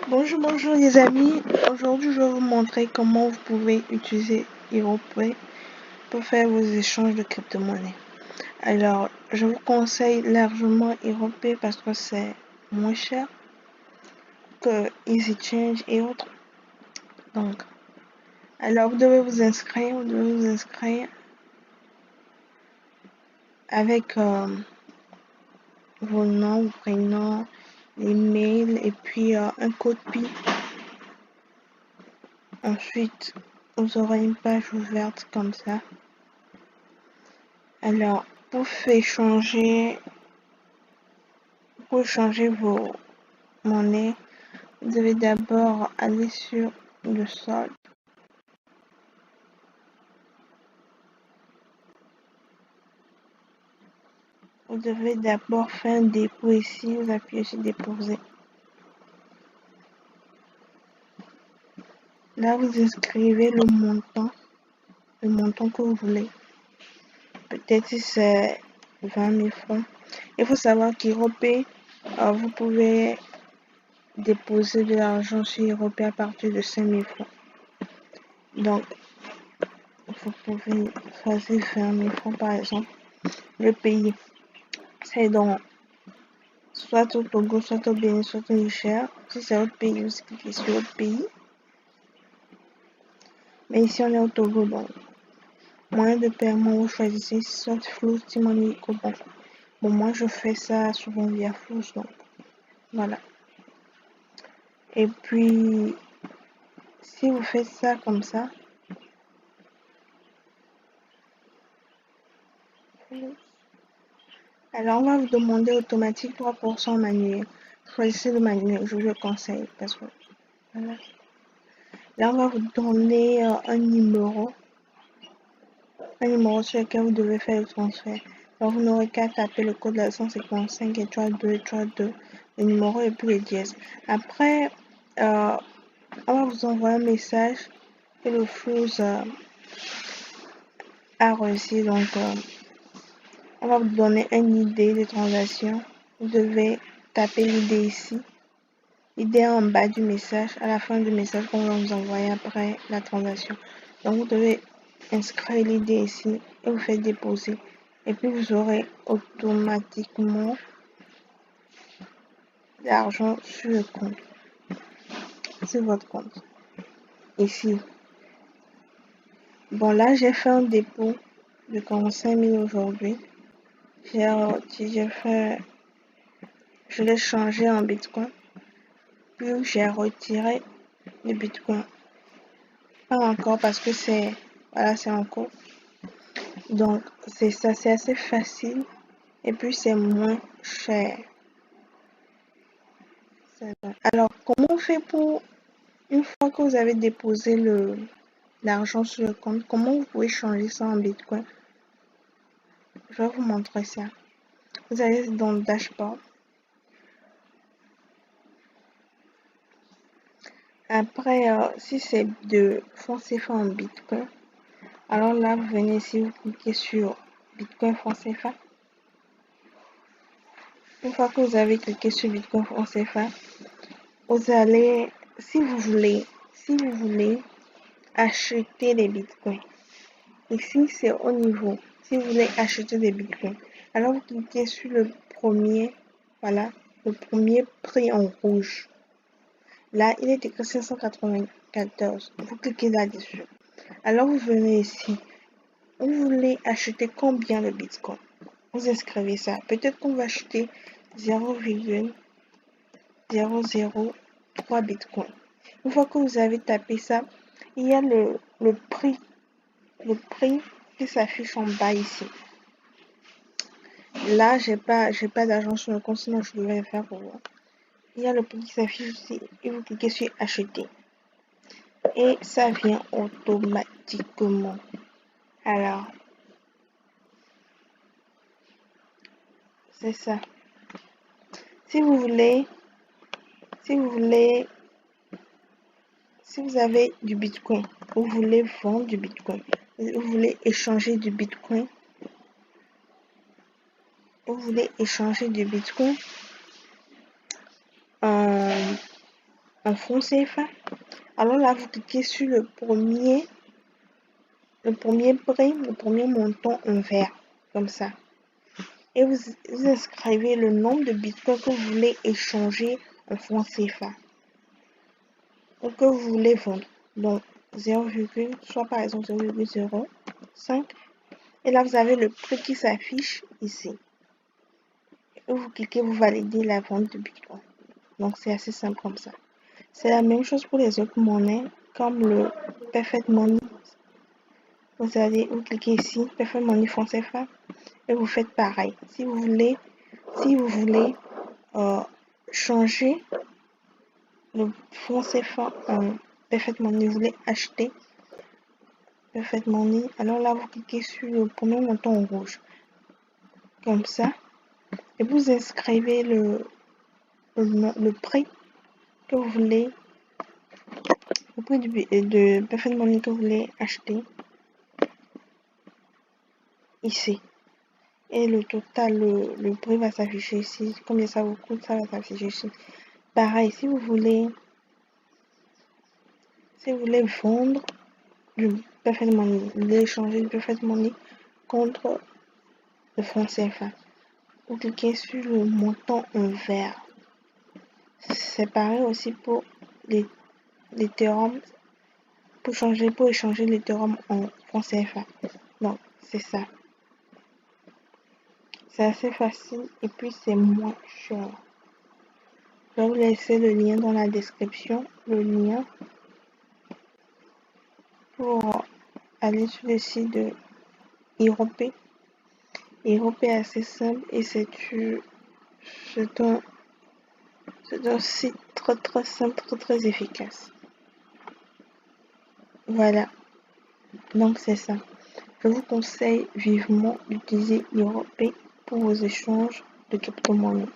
Bonjour les amis, aujourd'hui je vais vous montrer comment vous pouvez utiliser HeroPay pour faire vos échanges de crypto-monnaies. Alors je vous conseille largement HeroPay parce que c'est moins cher que EasyChange et autres. Donc, alors vous devez vous inscrire, avec vos noms, vos prénoms, l'email et puis un code PIN. Ensuite, vous aurez une page ouverte comme ça. Alors, pour changer vos monnaies, vous devez d'abord aller sur le solde. Vous devez d'abord faire un dépôt ici, vous appuyez sur déposer. Là, vous inscrivez le montant que vous voulez. Peut-être si c'est 20 000 francs. Il faut savoir qu'HeroPay, vous pouvez déposer de l'argent sur HeroPay à partir de 5 000 francs. Donc, vous pouvez choisir 20 000 francs par exemple. Le pays, c'est dans soit au Togo, soit au Bénin, soit au Niger. Si c'est autre pays, vous cliquez sur autre pays. Mais ici, on est au Togo, donc moyen de paiement, vous choisissez soit Flux, T-Money, EcoBank. Bon, moi, je fais ça souvent via Flux, donc voilà. Et puis, si vous faites ça comme ça, alors on va vous demander automatique 3% manuel. Choisissez le manuel, je vous le conseille parce que voilà. Là, on va vous donner un numéro sur lequel vous devez faire le transfert. Donc, vous n'aurez qu'à taper le code de la 155 étoile 2 étoile 2, le numéro et puis le dièse. Après, on va vous envoyer un message que le flux a reçu. Donc, on va vous donner une idée de transaction. Vous devez taper l'idée ici. L'idée est en bas du message, à la fin du message qu'on va vous envoyer après la transaction. Donc, vous devez inscrire l'idée ici et vous faites déposer. Et puis, vous aurez automatiquement l'argent sur le compte, sur votre compte. Ici. Bon, là, j'ai fait un dépôt de 45 000 aujourd'hui. Je l'ai changé en Bitcoin. Puis, j'ai retiré le Bitcoin. Pas encore parce que c'est en cours. Donc, c'est ça, c'est assez facile et puis c'est moins cher. Alors, comment on fait pour, une fois que vous avez déposé l'argent sur le compte, comment vous pouvez changer ça en Bitcoin? Je vais vous montrer ça. Vous allez dans le dashboard. Après, si c'est de francs CFA en Bitcoin, alors là, vous venez ici, vous cliquez sur Bitcoin francs CFA. Une fois que vous avez cliqué sur Bitcoin francs CFA, vous allez, si vous voulez acheter des bitcoins. Ici, c'est au niveau. Si vous voulez acheter des bitcoins, alors vous cliquez sur le premier, voilà, le premier prix en rouge. Là, il est écrit 594. Vous cliquez là-dessus. Alors, vous venez ici. Vous voulez acheter combien de bitcoins? Vous inscrivez ça. Peut-être qu'on va acheter 0,003 bitcoins. Une fois que vous avez tapé ça, il y a le prix qui s'affiche en bas ici. Là, j'ai pas d'argent sur le compte, sinon je devrais le faire pour vous. Il y a le prix qui s'affiche ici et vous cliquez sur acheter. Et ça vient automatiquement. Alors, c'est ça. Si vous avez du bitcoin, vous voulez vendre du bitcoin, vous voulez échanger du bitcoin, en en francs CFA. Alors là, vous cliquez sur le premier prix, le premier montant en vert, comme ça. Et vous inscrivez le nombre de bitcoins que vous voulez échanger en francs CFA ou que vous voulez vendre. Donc 0, soit par exemple 0,05. Et là, vous avez le prix qui s'affiche ici. Et vous cliquez, vous validez la vente de bitcoin. Donc c'est assez simple comme ça. C'est la même chose pour les autres monnaies, comme le Perfect Money. Vous cliquez ici, Perfect Money francs CFA, et vous faites pareil. Si vous voulez changer le franc CFA en Perfect Money, vous voulez acheter Perfect Money, alors là, vous cliquez sur le premier montant en rouge, comme ça, et vous inscrivez le prix que vous voulez, le prix de Perfect Money que vous voulez acheter ici. Et le total, le prix va s'afficher ici. Combien ça vous coûte, ça va s'afficher ici. Pareil, si vous voulez vendre du Perfect Money, vous voulez échanger du Perfect Money contre le franc CFA, vous cliquez sur le montant en vert. C'est pareil aussi pour l'Ethereum, pour échanger l'Ethereum en franc CFA. Donc, c'est ça. C'est assez facile et puis c'est moins cher. Je vais vous laisser le lien dans la description, le lien pour aller sur le site de Iropay. Iropay est assez simple et c'est un site très simple, très efficace. Voilà, donc c'est ça. Je vous conseille vivement d'utiliser Iropay pour vos échanges de crypto-monnaies.